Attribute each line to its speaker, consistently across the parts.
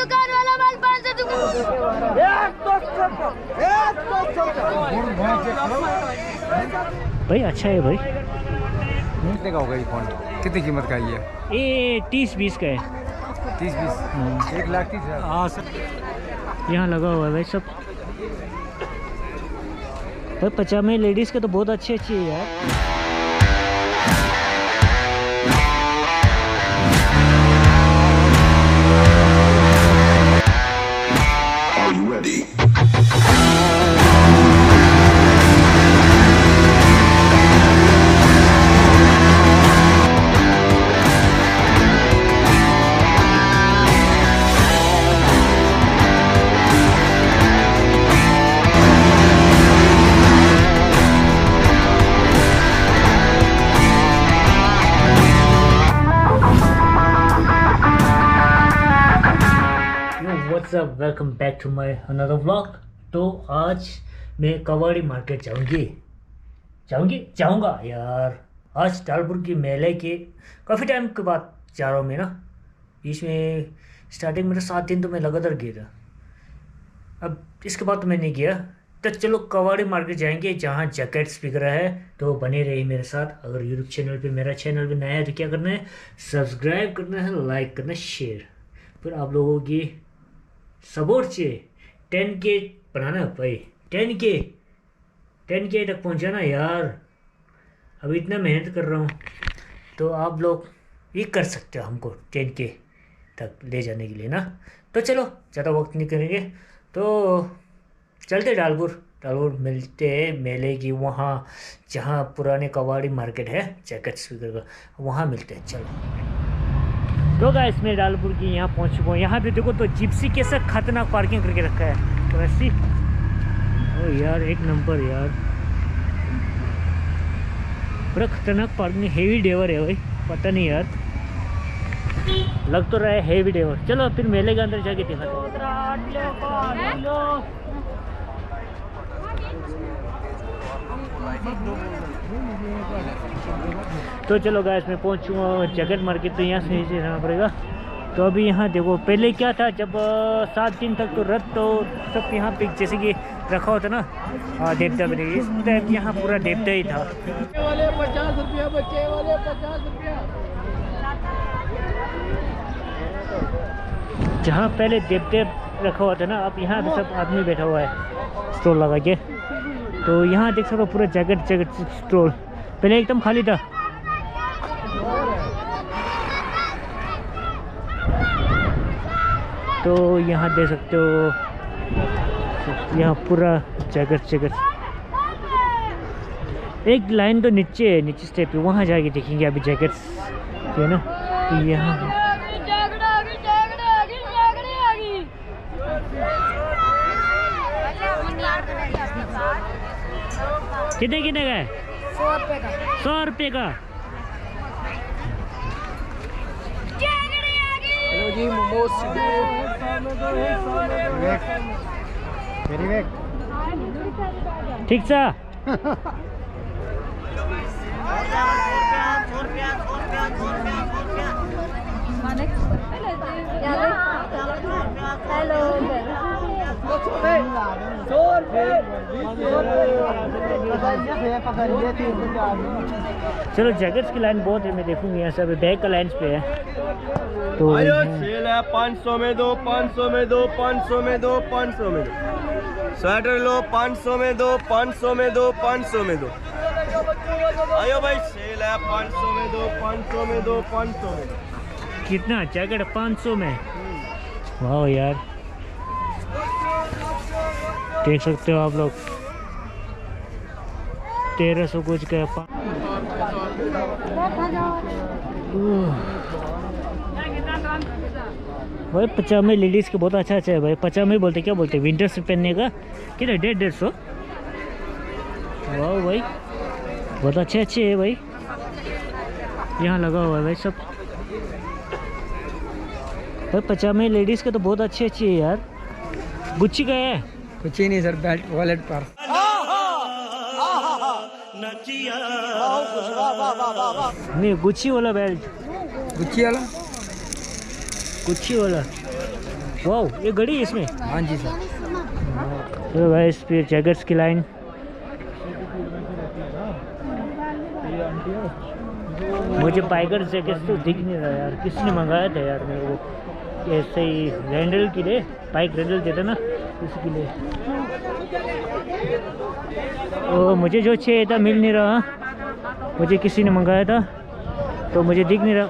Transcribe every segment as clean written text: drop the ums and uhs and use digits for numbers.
Speaker 1: दुकान वाला माल 500
Speaker 2: भाई अच्छा है भाई।
Speaker 3: कितने का होगा ये फोन? कितनी कीमत का ये?
Speaker 2: ये 30-20 का है।
Speaker 3: 30-20 1,30,000।
Speaker 2: हाँ सर, यहाँ लगा हुआ है भाई सब। भाई पजामे लेडीज़ के तो बहुत अच्छे अच्छे है यार। What's up, welcome back to my another vlog. तो आज मैं कवाड़ी मार्केट जाऊंगा यार। आज डालपुर की मेले के काफ़ी टाइम के बाद जा रहा हूँ मैं ना। इसमें स्टार्टिंग मेरे 7 दिन तो मैं लगातार गया था, अब इसके बाद तो मैं नहीं गया। तो चलो कवाड़ी मार्केट जाएंगे जहाँ जैकेट्स बिक रहा है। तो बने रही मेरे साथ। अगर यूट्यूब चैनल पे मेरा चैनल भी नया है तो क्या करना है, सब्सक्राइब करना है, लाइक करना है, शेयर। फिर आप लोगों की सपोर्ट से 10K बनाना भाई। 10K तक पहुंचाना यार। अभी इतना मेहनत कर रहा हूँ तो आप लोग ये कर सकते हो हमको 10K तक ले जाने के लिए ना। तो चलो ज़्यादा वक्त नहीं करेंगे, तो चलते डालपुर मिलते हैं मेले की वहाँ जहाँ पुराने कबाड़ी मार्केट है जैकेट स्पीकर का, वहाँ मिलते हैं। चलो तो गाइस मैं डालपुर की यहाँ पहुँच चुका हूँ। यहाँ पे देखो तो जिप्सी कैसा खतरनाक पार्किंग करके रखा है। तो ऐसी ओ यार एक नंबर यार, बड़ा खतरनाक पार्किंग। हेवी ड्राइवर है भाई, पता नहीं यार, लग तो रहा है हेवी ड्राइवर। चलो फिर मेले के अंदर जाके दिखाते हैं। तो चलो गाइस मैं पहुंच चुका हूँ जैकेट मार्केट। तो यहाँ से नीचे जाना पड़ेगा। तो अभी यहाँ देखो, पहले क्या था जब 7 दिन तक तो रथ तो सब यहाँ पे जैसे कि रखा होता ना देवता बने, इस टाइप यहाँ पूरा देवता ही था।
Speaker 4: वाले 50 रुपया, बच्चे वाले 50 रुपया।
Speaker 2: जहाँ पहले देवते रखा हुआ था ना, अब यहाँ पे सब आदमी बैठा हुआ है स्टॉल लगा के। तो यहाँ देख सकते हो पूरा जैकेट स्टॉल, पहले एकदम खाली था। तो यहाँ देख सकते हो यहाँ पूरा जैकेट। एक लाइन तो नीचे स्टेप पे, वहाँ जाके देखेंगे अभी जैकेट्स है ना। तो यहाँ कितने का है? 100 रुपये का।
Speaker 4: हेलो जी, मोमोज
Speaker 2: ठीक सा। चलो जैकेट्स की लाइन बहुत है, मैं देखूंगी यहाँ से। अभी बैग का लाइन पे है तो
Speaker 4: सेल है। 500 में दो, 500 में दो, 500 में दो, 500 में दो। स्वेटर लो 500 में दो, 500 में दो, 500 में दो। आयो भाई सेल है। 500 में दो, 500 में दो, 500 में दो।
Speaker 2: कितना जैकेट 500 में? वाह यार, देख सकते हो आप लोग 1300 कुछ का। भाई पजामे लेडीज़ के बहुत अच्छा है भाई। पजामे बोलते क्या बोलते, विंटर से पहनने का कितना 150-150। वाह भाई बहुत अच्छे है भाई। यहाँ लगा हुआ है भाई सब। भाई पजामे लेडीज़ के तो बहुत अच्छे है यार। गुच्ची का है?
Speaker 3: कुछ ही नहीं सर, बेल्ट वॉलेट पर।
Speaker 2: नहीं गुच्ची वाला बेल्ट,
Speaker 3: गुच्ची वाला।
Speaker 2: वाओ, ये घड़ी है इसमें।
Speaker 3: हाँ जी सर।
Speaker 2: तो गाइस फिर जैकेट्स की लाइन। मुझे बाइकर जैकेट तो दिख नहीं रहा यार, किसने मंगाया था यार मेरे को? ऐसे ही रेंडल के लिए, बाइक रेंडल देता ना, इसके लिए। तो मुझे जो चाहिए था मिल नहीं रहा, मुझे किसी ने मंगाया था तो मुझे दिख नहीं रहा।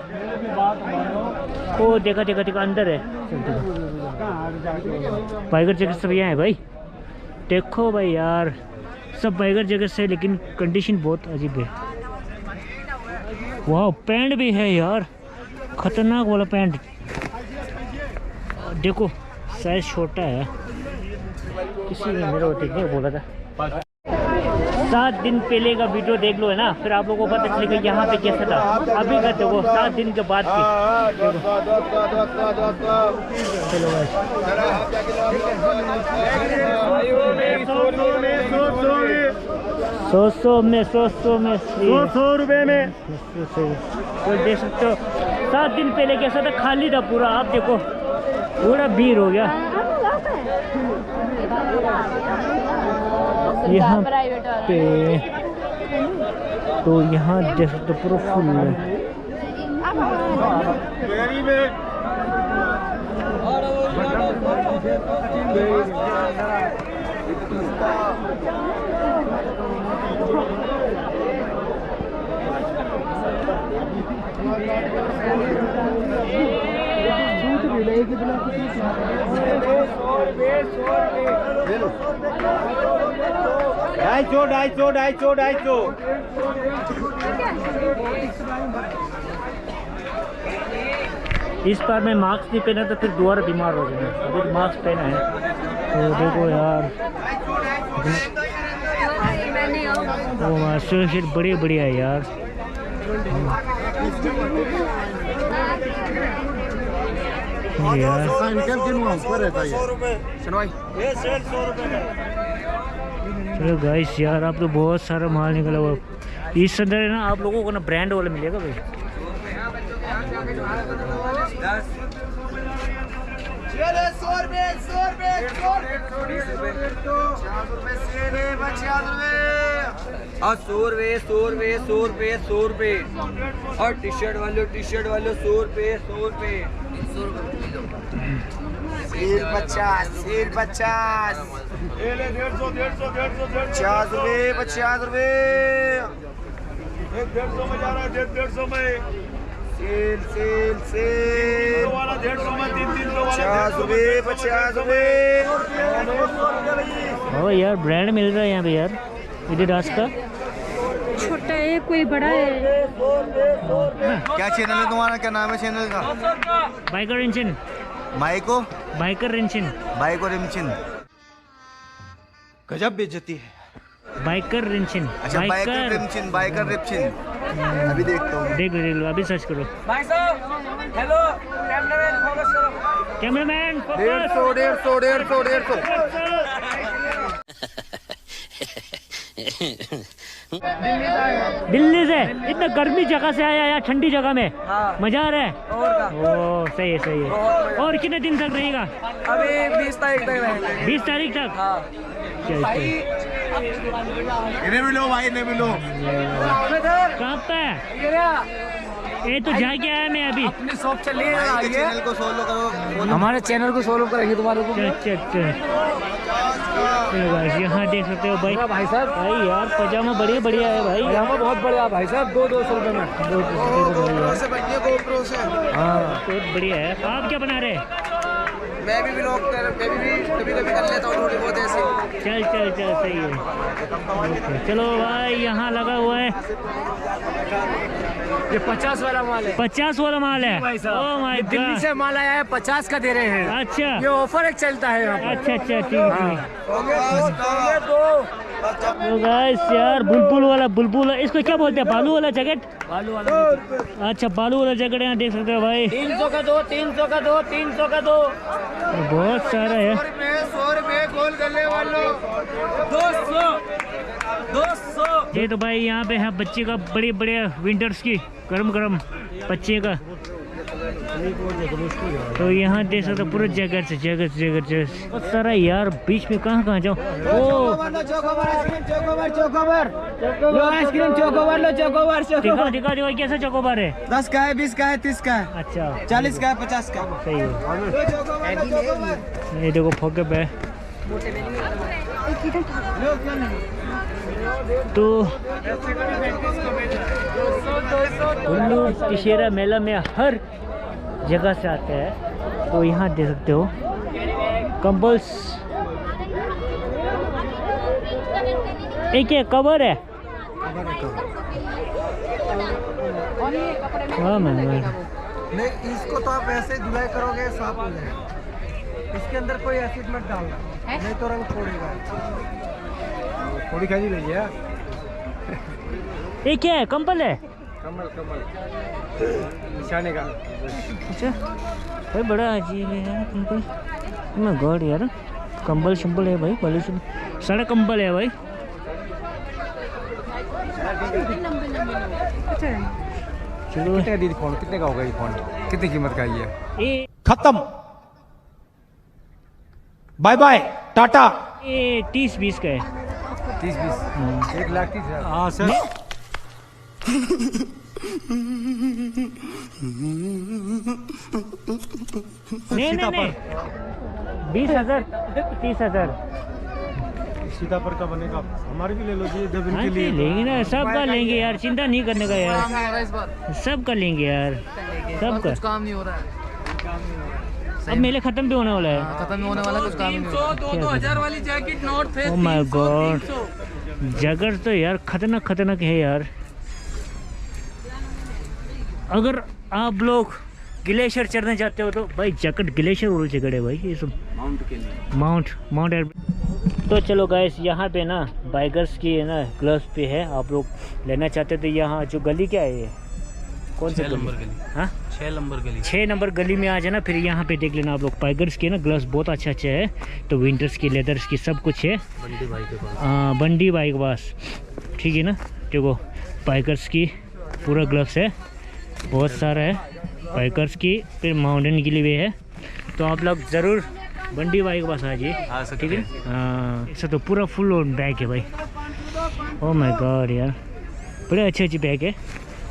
Speaker 2: ओ देखा देखा देखा, अंदर है। बाइकर जैकेट सब यहाँ है भाई, देखो भाई यार, सब बाइकर जैकेट से, लेकिन कंडीशन बहुत अजीब है। वाह, पैंट भी है यार, खतरनाक वाला पैंट। देखो साइज छोटा है, किसी ने मेरे को देखने बोला था। 7 दिन पहले का वीडियो देख लो है ना, फिर आप लोगों को पता चलेगा यहाँ पे कैसा था। अभी का देखो 7 दिन के बाद की। चलो भाई, 100 में 100 रुपये में तो देख सकते हो। 7 दिन पहले कैसा था, खाली था पूरा। आप देखो पूरा भीड़ हो गया यहाँ पे। तो यहाँ देख सकते पूरा फुल है।
Speaker 4: ढाई सौ।
Speaker 2: इस बार मैं मास्क नहीं पहना तो फिर दोबारा बीमार हो जाऊंगा। अभी मास्क पहना है तो देखो यार, वो मास्टर शीट बड़ी बढ़िया है यार। यार चलो गाइस यार, आप तो बहुत सारा माल निकला हुआ इस अंदर है ना। आप लोगों को ना ब्रांड वाला मिलेगा भाई।
Speaker 4: 100 रुपये। और टी शर्ट वाले 100 रुपये। सेल 50 50 रुपये 50 रुपये। 150 में जा रहा है, 150 में सेल वाला 150 में 300 वाला 50 रुपये।
Speaker 2: ओ यार ब्रांड मिल रहा है यहाँ पे यार, एडिडास का।
Speaker 1: छोटा है कोई बड़ा है।
Speaker 3: क्या चैनल है तुम्हारा, क्या नाम है चैनल का?
Speaker 2: बाइकर रिंचिन।
Speaker 3: बाइकर रिंचिन।
Speaker 4: गजब बेइज्जती है।
Speaker 2: बाइकर रिंचिन।
Speaker 3: अच्छा, बाइकर रिंचिन। अभी देखता हूँ।
Speaker 2: देख लो, अभी सर्च करो।
Speaker 4: भाई साहब हेलो, कैमरामैन फोकस करो।
Speaker 2: कैमरामैन
Speaker 3: 150।
Speaker 2: दिल्ली से इतना गर्मी जगह से आया यार, ठंडी जगह में।
Speaker 4: हाँ।
Speaker 2: मजा आ रहा है।
Speaker 4: और
Speaker 2: ओ सही है। और कितने दिन तक रहेगा?
Speaker 4: अभी 20 तारीख तक रहेंगे।
Speaker 2: 20 तारीख तक।
Speaker 4: हाँ।
Speaker 3: इन्हें भी लो भाई, इन्हें भी लो।
Speaker 2: कहाँ पे? ये तो जाके आया मैं अभी।
Speaker 4: अपनी शॉप चलिए,
Speaker 3: चैनल को फॉलो करो,
Speaker 4: हमारे चैनल को फॉलो करेंगे तुम्हारे को।
Speaker 2: चल यहाँ देख सकते हो भाई।
Speaker 4: भाई साहब,
Speaker 2: भाई यार पजामा बढ़िया है भाई।
Speaker 4: पजामा बहुत बढ़िया भाई साहब, 200 रुपये में।
Speaker 3: 200 बढ़िया GoPro से।
Speaker 2: हाँ बहुत बढ़िया है। आप क्या बना रहे हैं?
Speaker 4: मैं भी व्लॉग कभी कर लेता हूँ थोड़ी बहुत ऐसे।
Speaker 2: चल सही है। ओके, चलो भाई यहाँ लगा हुआ है।
Speaker 4: ये 50 वाला माल है।
Speaker 2: 50 वाला माल है
Speaker 4: भाई साहब।
Speaker 2: Oh my
Speaker 4: Delhi
Speaker 2: God.
Speaker 4: से माल आया है, 50 का दे रहे हैं।
Speaker 2: अच्छा
Speaker 4: ये ऑफर एक चलता है यहाँ पर।
Speaker 2: अच्छा ठीक है। तो गाइस यार बुलबुल इसको क्या बोलते हैं? बालू वाला जैकेट। अच्छा बालू वाला जैकेट यहाँ देख सकते हो भाई।
Speaker 4: 300 का दो।
Speaker 2: बहुत सारा है।
Speaker 3: 100 रुपये गोल गले वालों।
Speaker 4: 200।
Speaker 2: ये तो भाई यहाँ पे है बच्चे का बड़े विंटर्स की गरम बच्चे का तो यहाँ देख सकते हो पूरा जगह से जगह बहुत सारा यार, बीच में कहाँ जाओ। ओ दिखा कैसा चोकोबार है?
Speaker 3: 10 का है, 20 का है, 30 का है,
Speaker 2: अच्छा
Speaker 3: 40 का है, 50 का।
Speaker 2: सही है। ये देखो फोके पे तो कुल्लू दशहरा मेला में हर जगह से आते हैं। तो यहाँ देख सकते हो कंबल्स, एक ये कवर है। हाँ
Speaker 3: नहीं, इसको तो आप ऐसे धुलाई करोगे साफ हो जाएगा। इसके अंदर कोई एसिड मत डालना, नहीं तो रंग छोड़ेगा। थोड़ी खाई रही है।
Speaker 2: ये क्या है? कंबल है?
Speaker 3: कमल निशाने का।
Speaker 2: अच्छा भाई बड़ा अजीब है यार कंबल। मैं गॉड यार, कंबल शंबल है भाई, बड़े सारा कंबल है भाई। चलो
Speaker 3: कितने फोन, कितने का होगा ये फोन? कितनी कीमत का ये?
Speaker 5: खत्म, बाय बाय, टाटा।
Speaker 2: ये 30-20 का है।
Speaker 3: 30-20, 1,30,000।
Speaker 5: हाँ सर।
Speaker 2: नहीं 20,000 30,000
Speaker 5: सीतापुर का बनेगा, हमारे भी ले लो जी, जब
Speaker 2: हाँ
Speaker 5: इनके लिए
Speaker 2: लेंगे ना, सबका लेंगे यार, चिंता नहीं करने का यार, सबका लेंगे यार, सबका।
Speaker 6: काम नहीं हो रहा है,
Speaker 2: अब मेले खत्म भी होने वाला है।
Speaker 6: खत्म होने वाला, कुछ काम नहीं हो रहा। 2,000 वाली जैकेट नॉट थे।
Speaker 2: ओह माय गॉड, जगह तो यार खतरनाक है यार। अगर आप लोग ग्लेशियर चढ़ने जाते हो तो भाई जैकेट ग्लेशियर वाली जगह है भाई, ये सब माउंट के लिए, माउंट तो चलो गाइस, यहाँ पे ना बाइकर्स की है ना ग्लव्स पे है। आप लोग लेना चाहते तो यहाँ जो गली क्या है, ये कौन सा नंबर गली? हाँ 6 नंबर गली में आ जाना, फिर यहाँ पे देख लेना आप लोग। बाइकर्स के ना ग्लव्स बहुत अच्छे है, तो विंटर्स की, लेदर्स की, सब कुछ है बंडी बाइक पास, ठीक है ना। देखो बाइकर्स की पूरा ग्लव्स है, बहुत सारा है बाइकर्स की, फिर माउंटेन के लिए भी है। तो आप लोग ज़रूर बंडी बाइक पास आ जाइए, ठीक है। हाँ ऐसा तो पूरा फुल बैग है भाई। ओह माय गॉड यार, बड़े अच्छी बैग है।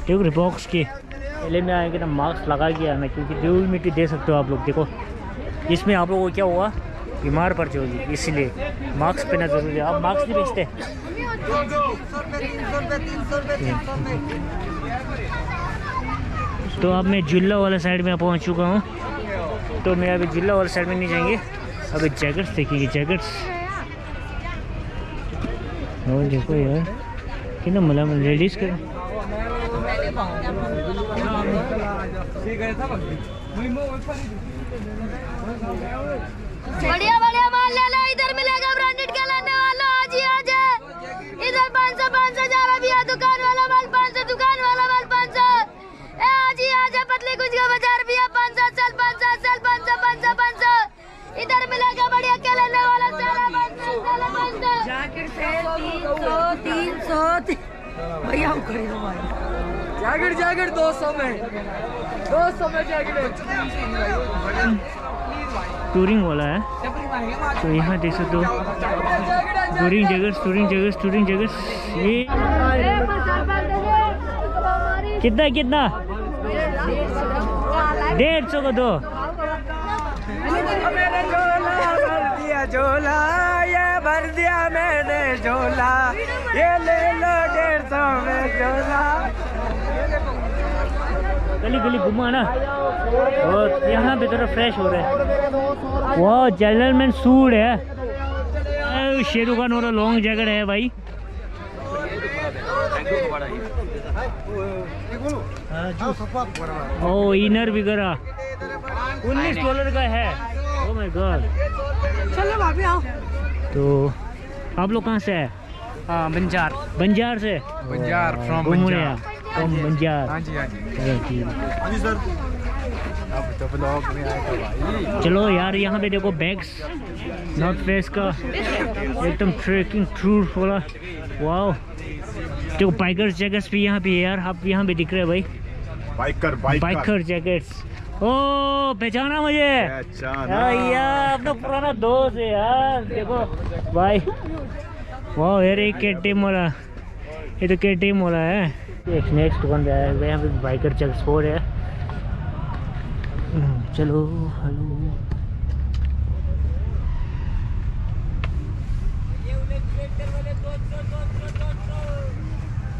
Speaker 2: देखो रिबॉक्स की, पहले में आएंगे ना मास्क लगा के आना, क्योंकि धूल मिट्टी दे सकते हो आप लोग। देखो इसमें आप लोगों को क्या हुआ, बीमार पड़ जाओगी, इसलिए मास्क पहनना जरूरी है। आप मास्क नहीं बेचते? तो अब मैं झुल्ला वाला साइड में पहुंच चुका हूं, तो मैं अभी झुल्ला वाला साइड में नहीं जाएंगे, अभी जैकेट्स देखेंगे, जैकेट्स। और देखो यार कितना मला लेडीज़ का
Speaker 7: बढ़िया बढ़िया माल ले लो, इधर मिलेगा ब्रांडेड के लेने वाला, आज ही आज है। इधर 500 जा रहा भी है, दुकान वाला माल 500, दुकान वाला माल 500। आज ही आज है, पतली कुछ का बाजार भी है, 500 चल 500 चल 500। इधर मिलेगा बढ़िया के लेने वाला, सारा 500
Speaker 1: जैकेट से 300 भैया हम खरीदो भाई।
Speaker 6: जैकेट 200 में जैकेट
Speaker 2: टूरिंग वाला है। तो यहाँ देख सकते हो टूरिंग जगह। ये कितना 150 को दो।
Speaker 3: झोला ये भर दिया मैंने झोला, ये ले लो 150 में झोला।
Speaker 2: गली घुमा ना, और यहाँ पे थोड़ा फ्रेश हो रहा है। वाह जनरलमैन सूट है, शेरू खान वाला लॉन्ग जैकेट है भाई। ओ इनर वगैरह $19 का है। ओह माय गॉड,
Speaker 1: चलो भाभी आओ।
Speaker 2: तो आप लोग कहाँ से है?
Speaker 3: बंजार
Speaker 2: से
Speaker 3: फ्रॉम
Speaker 2: घुमूरिया फ्रॉम बंजार।
Speaker 3: हाँ जी
Speaker 2: चलो ठीक है।
Speaker 3: अब तो ब्लॉग में आएगा भाई।
Speaker 2: चलो यार, यहाँ पे देखो बैग्स नॉर्थ फेस का एकदम ट्रेकिंग टूर वाला। वाओ देखो बाइकर्स जगह भी यहाँ पे है यार, आप यहाँ पे दिख रहे हैं भाई। Biker jackets. ओ पहचाना मुझे, यार अपना पुराना दोस्त है यार। देखो भाई, वाह यार, ये KTM वाला, ये तो KTM वाला है। एक नेक्स्ट दुकान पे आया है, यहाँ पे बाइकर चेक स्पोर्ट है। चलो हेलो,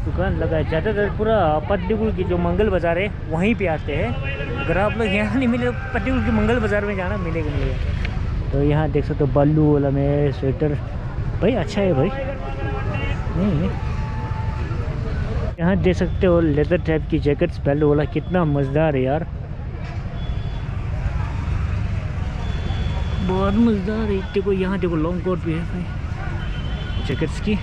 Speaker 2: दुकान लगा है। ज़्यादातर पूरा पट्टीपुर की जो मंगल बाज़ार है वहीं पे आते हैं। अगर आप लोग यहाँ नहीं मिले तो पट्टीपुर की मंगल बाज़ार में जाना, मिलेगा मिलेगा। तो यहाँ देख सकते हो बल्लू वाला में स्वेटर, भाई अच्छा है भाई। नहीं यहाँ देख सकते हो लेदर टाइप की जैकेट्स, बेल्ट वाला, कितना मज़ेदार है यार, बहुत मज़ेदार है। देखो यहाँ देखो लॉन्ग कोट भी है भाई जैकेट्स की।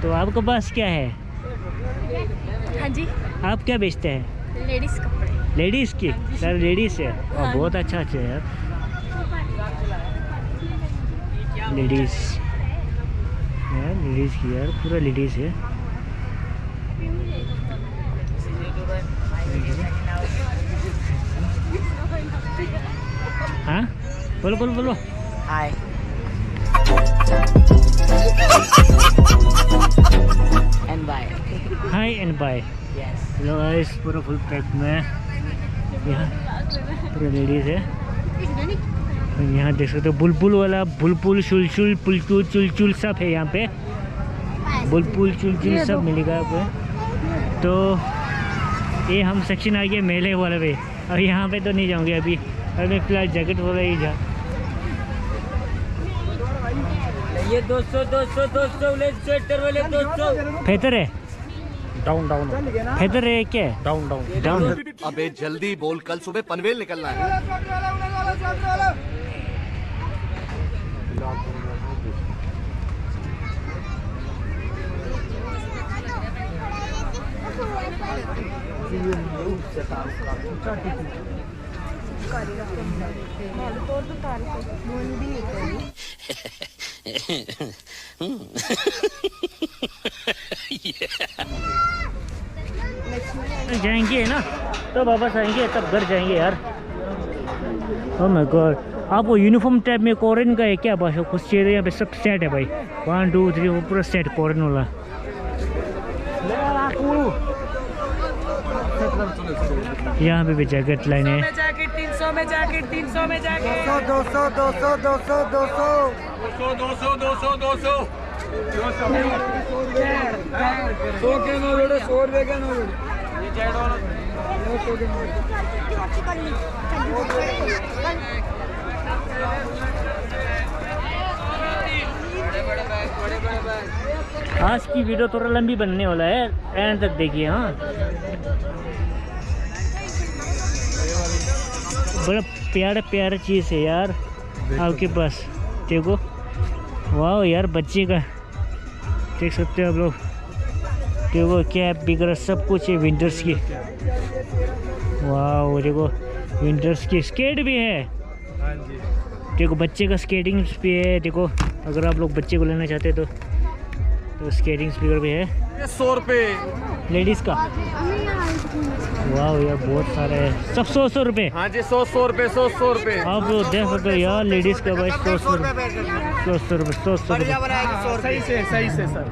Speaker 2: तो आपके पास क्या है?
Speaker 7: हाँ जी,
Speaker 2: आप क्या बेचते हैं?
Speaker 7: लेडीज कपड़े।
Speaker 2: लेडीज़ की? सर लेडीज़ है, और बहुत अच्छा अच्छा है यार, लेडीज़ यार, लेडीज़ की यार, पूरा लेडीज़ है। हाँ बोलो बोलो बोलो।
Speaker 1: Hi and bye.
Speaker 2: Hi and bye.
Speaker 1: Yes.
Speaker 2: Hello guys, पूरा फुल पैक में यहाँ पूरा लेडीज़ है। यहाँ देख सकते हो बुलबुल वाला, बुलबुल, चुलचुल, पुलचुल, चुलचुल सब है यहाँ पे। बुलबुल चुलचुल सब मिलेगा आपको। तो ये हम सेक्शन आ गए मेले वाले पे, और यहाँ पे तो नहीं जाऊँगे अभी फिलहाल जैकेट वाला ही जा।
Speaker 6: ये 200 200 200 स्वेटर वाले 200।
Speaker 2: फेतर है,
Speaker 5: डाउन डाउन
Speaker 2: फेतर है क्या?
Speaker 5: Down down
Speaker 2: down.
Speaker 4: अबे जल्दी बोल, कल सुबह पनवेल निकलना है।
Speaker 2: जाएंगे ना तो वापस आएंगे, तब घर जाएंगे यार। ओह माय गॉड, आपको यूनिफॉर्म टाइप में कोरियन का है क्या? बस कुछ चीज़ें यहाँ पे सब सेट है भाई, 1 2 3 वो पूरा सेट कोरियन वाला। यहाँ पे भी जैकेट लाइन है।
Speaker 6: जैकेट 300 में, जैकेट 300 में, जैकेट
Speaker 3: 200 200 200 200
Speaker 6: 200 200 200 100 के नोट, 100 रुपए के नोट। ये जैड वाला
Speaker 2: आज की वीडियो थोड़ा लंबी बनने वाला है, एंड तक देखिए। हाँ बड़ा प्यारा प्यारा चीज़ है यार आपके पास। देखो वाह यार, बच्चे का देख सकते हो आप लोग। देखो कैप वगैरह सब कुछ है विंटर्स की। वाह देखो विंटर्स की स्केट भी है। देखो बच्चे का स्केटिंग भी है। देखो अगर आप लोग बच्चे को लेना चाहते हैं तो स्केटिंग स्पीकर भी है।
Speaker 4: 100 रुपये
Speaker 2: लेडीज़ का। वाह यार बहुत सारे है, सब 100 रुपये।
Speaker 4: हाँ जी, 100 रुपये 100 रुपये।
Speaker 2: आप लोग देख सकते हो यार, लेडीज़ का भाई 100 रुपये 100 रुपये।
Speaker 4: सही से sir.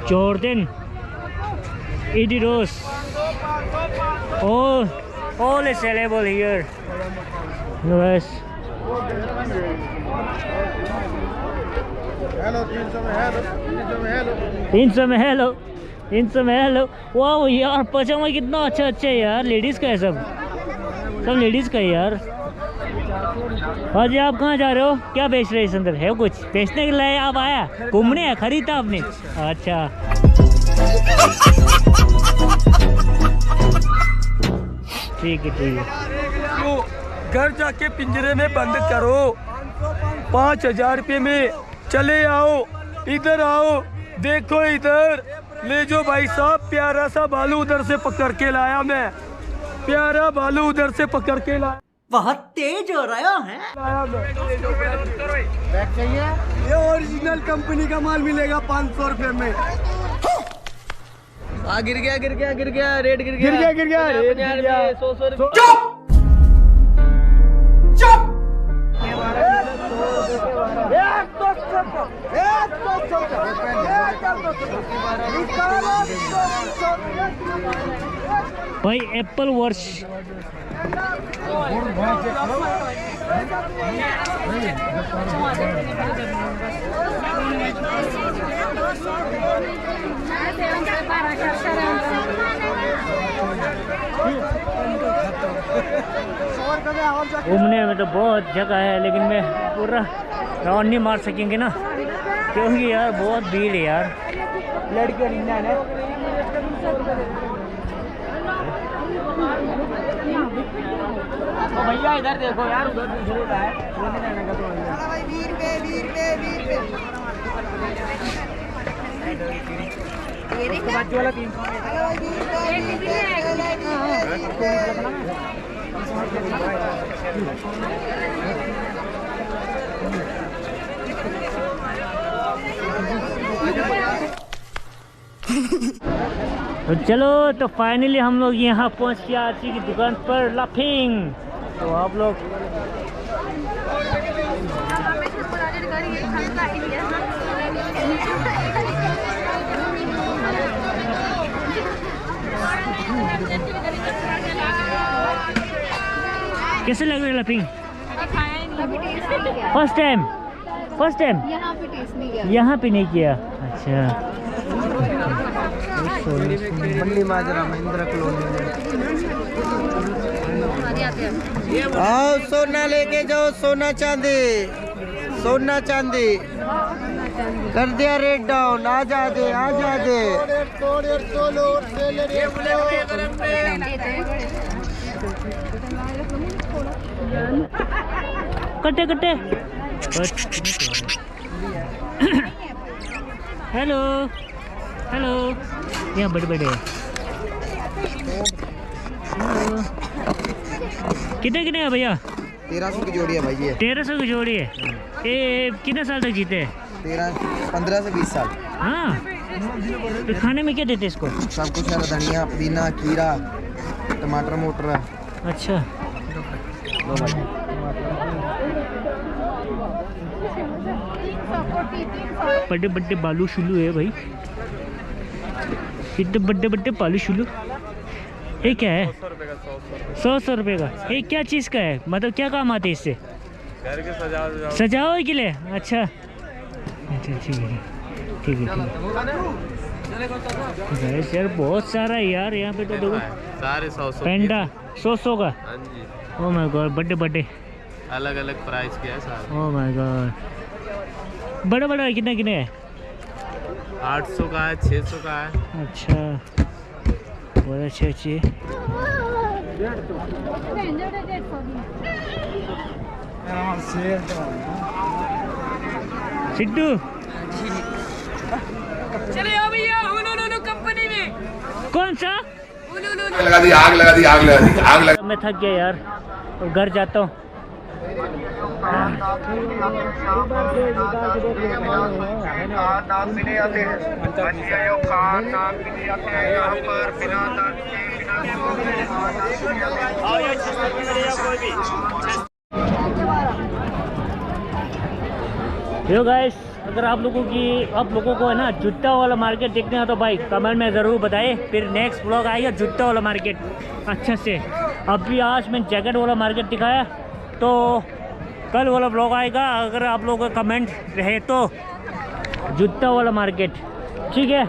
Speaker 2: Jordan, Adidas, all is available here. Guys,
Speaker 3: hello 300 में हेलो 300 में हेलो
Speaker 2: 300 में हेलो 300 में हेलो। वाह यार पजामा कितना अच्छा अच्छा है यार, लेडीज़ का है सब लेडीज़ का है यार। हाँ जी, आप कहाँ जा रहे हो? क्या बेच रहे हैं इस अंदर? है कुछ बेचने के लिए आप आया? घूमने खरीदा आपने? अच्छा ठीक है ठीक है।
Speaker 6: घर जाके पिंजरे में बंद करो। 5000 रुपये में चले आओ, इधर आओ, देखो इधर ले जो भाई साहब, प्यारा सा भालू उधर से पकड़ के लाया मैं, प्यारा भालू उधर से पकड़ के लाया।
Speaker 1: बहुत तेज हो रहा है।
Speaker 3: बैग चाहिए? ये ओरिजिनल कंपनी का माल मिलेगा 500 रुपये में।
Speaker 4: गिर गया रेट गिर गया
Speaker 6: रेट गिर गया
Speaker 4: 100 रुपये।
Speaker 2: भाई एप्पल वॉच घूमने में तो बहुत जगह है, लेकिन मैं पूरा राउंड नहीं मार सकेंगे ना, क्योंकि यार बहुत भीड़ है यार। लड़कियों भैया इधर देखो यार, उधर दूसरे का है, वो नहीं रहने का तो वाला 300 तो चलो, तो फाइनली हम लोग यहाँ पहुँच गए आरसी की दुकान पर लाफिंग। तो आप लोग कैसे लग रही है लाफिंग? फर्स्ट टाइम यहाँ पे नहीं किया। अच्छा,
Speaker 3: मंडी माजरा महिंद्रा कॉलोनी में आओ, सोना लेके जाओ, सोना चांदी कर दिया रेट डाउन। आ जा दे
Speaker 2: कटे हेलो यहाँ बड़े कितने है भैया?
Speaker 3: 1300 की जोड़ी है भाई। ये
Speaker 2: 1300 की जोड़ी है। ये कितने साल तक जीते?
Speaker 3: 15 से 20 साल।
Speaker 2: हाँ, तो खाने में क्या देते इसको?
Speaker 3: सब कुछ है, धनिया, पुदीना, खीरा, टमाटर, मोटर।
Speaker 2: अच्छा, बड़े बालू शुलू है भाई, कितने बड़े बालू शुलू। ये क्या है? 100 रुपये का। ये क्या चीज़ का है, मतलब क्या काम आते हैं इससे?
Speaker 4: घर के
Speaker 2: सजाओ के लिए। अच्छा, ठीक है। यार बहुत सारा है यार यहाँ पे, तो देखो
Speaker 4: सारे 100
Speaker 2: पेंडा 100 का।
Speaker 4: हाँ जी,
Speaker 2: ओह माय गॉड, बड़े
Speaker 4: अलग प्राइस के है सारे।
Speaker 2: ओह माय गॉड, बड़ा कितने है?
Speaker 4: 800 का है, 600 का है।
Speaker 2: अच्छा, बहुत अच्छे। सिद्धू
Speaker 6: चले आओ भैया उलू कंपनी में।
Speaker 2: कौन सा?
Speaker 8: आग लगा दी।
Speaker 2: मैं थक गया यार, और घर जाता हूँ। यो गाइस, अगर आप लोगों को है ना जूता वाला मार्केट देखना है तो भाई कमेंट में ज़रूर बताइए। फिर नेक्स्ट ब्लॉग आएगा जूता वाला मार्केट अच्छे से। अभी आज मैं जैकेट वाला मार्केट दिखाया, तो कल वाला ब्लॉग आएगा अगर आप लोगों का कमेंट रहे तो जूता वाला मार्केट। ठीक है,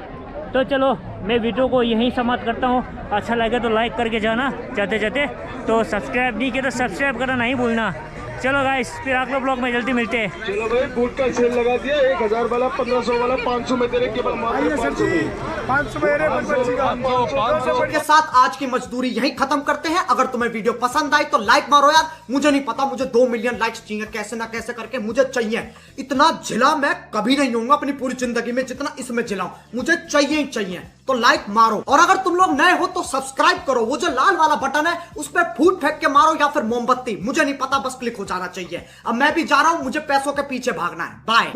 Speaker 2: तो चलो मैं वीडियो को यहीं समाप्त करता हूँ। अच्छा लगे तो लाइक करके जाना, जाते तो सब्सक्राइब नहीं किया तो सब्सक्राइब करना नहीं भूलना। चलो गाइस, फिर अगले ब्लॉग में जल्दी मिलते हैं।
Speaker 5: चलो भाई, बूट का सेल लगा दिया, 1000 वाला, 1500 वाला, 500 में तेरे केवल 500
Speaker 1: के साथ आज की मजदूरी यहीं खत्म करते हैं। अगर तुम्हें वीडियो पसंद आई तो लाइक मारो यार। मुझे नहीं पता, मुझे 2 मिलियन लाइक्स चाहिए, कैसे ना कैसे करके मुझे चाहिए। इतना झिला मैं कभी नहीं होऊंगा अपनी पूरी जिंदगी में जितना इसमें झिलाऊं, मुझे चाहिए। तो लाइक मारो, और अगर तुम लोग नए हो तो सब्सक्राइब करो। वो जो लाल वाला बटन है उस पर फूट फेंक के मारो या फिर मोमबत्ती, मुझे नहीं पता, बस क्लिक हो जाना चाहिए। अब मैं भी जा रहा हूं, मुझे पैसों के पीछे भागना है। बाय।